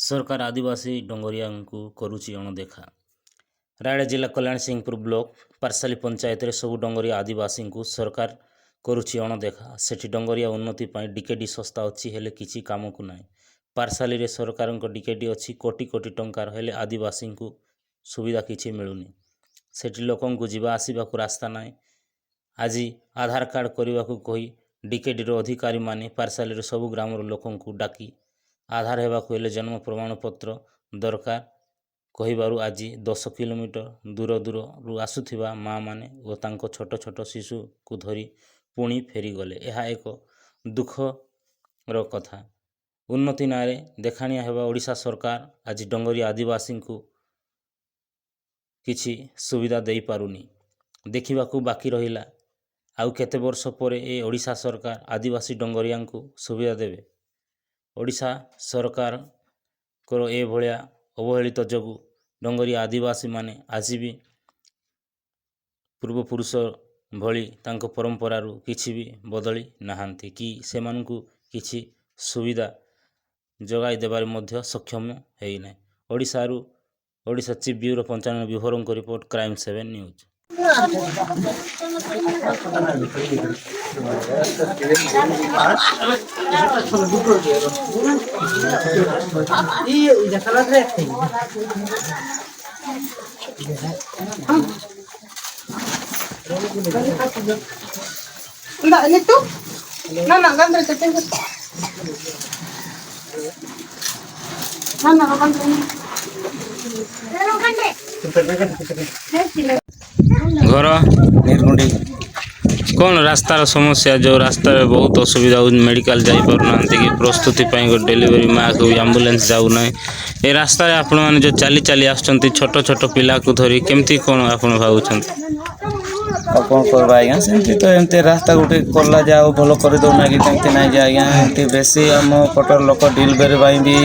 सरकार आदिवासी डोंगरिया को करुच्ची अणदेखा। रायगढ़ जिला कल्याण सिंहपुर ब्लॉक पारसाली पंचायत रे सबु डोंगरिया आदिवासी को सरकार करुच्ची अणदेखा। सेठी डोंगरिया उन्नति पाई डीकेडी संस्था अच्छी हेले किसी काम को नाई। पारसाली रे सरकार डीकेडी अच्छी कोटी कोटी टंकार हेले आदिवासी को सुविधा किसी मिलूनी। सेठी लोकों को जीवा आसवा को रास्ता नाई। आज आधार कार्ड करने को कही डीकेडी रो अधिकारी माने पारसाली रे सबु ग्राम लोकों को डाकी आधार हेबा को हेले जन्म प्रमाण पत्र दरकार कहिबारु आज 10 किलोमीटर दूर दूर रु आसुथिबा माँ माने और तांको छोट छोट शिशु को धरी पुणी फेरी गले। यह एक दुखर कथा। उन्नति नारे देखाणिया हेबा ओडिशा सरकार आज डोंगरिया आदिवासी को किछि सुविधा दे पारुनी। देखा बाकी रहिला आउ केते वर्ष पर ए ओडिशा सरकार आदिवासी डोंगरिया को सुविधा देवे। ओडिशा सरकार को ए भलिया अवहेलित जगू डोंगरिया आदिवासी माने आज भी पूर्वपुरुष भली तांको परंपरा किछि भी बदली नहांती कि सेमानकु किछि सुविधा जगाई देबार मध्य सक्षम है ना। ओडिशा चीफ ब्यूरो 95 विवरण को report crime 7 news. Enggak, ini tuh. Nana kan terus. Nana kan terus. घर निर्गुंडी कौन रास्तार समस्या जो रास्ता बहुत असुविधा मेडिकल जाई पारना कि प्रस्तुति डेलीवरी माँ को एम्बुलेंस जाऊना। ये रास्ता आपण मैंने जो चली चली आसुँच छोट छोट पिला को धरी केमती कौन आप भावुं कौन करवा आज्ञा सेमती तो एमती रास्ता गोटे कला जाओ भल कर दौना कि कमी ना जे आज्ञा एमती बेसी आम पटर लोक डिलीवरी भी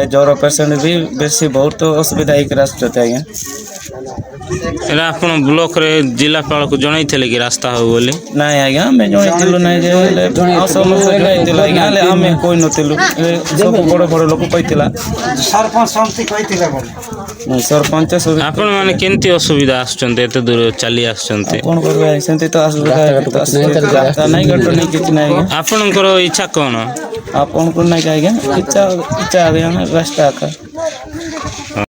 ज्वर पेसेंट भी बेसी बहुत असुविधा होकर आसुँच आज्ञा। एरा आपण ब्लॉक रे जिलापाल को जणाई थे कि रास्ता हो बोली ना आज्ञा आम जनइलु ना समस्या जनइला आज्ञा आम कोई नथिलु सब बड़ बड़ लोक कहितला सरपंच समिति कहितला सरपंच सब आपण माने केनती असुविधा आछन एते दूर चली आछन कोन करबा सेंती तो असुविधा रास्ता नहीं गट नहीं किछ ना आज्ञा। आपनकर इच्छा कोन आपन को नहीं आज्ञा इच्छा आज्ञा रास्ता का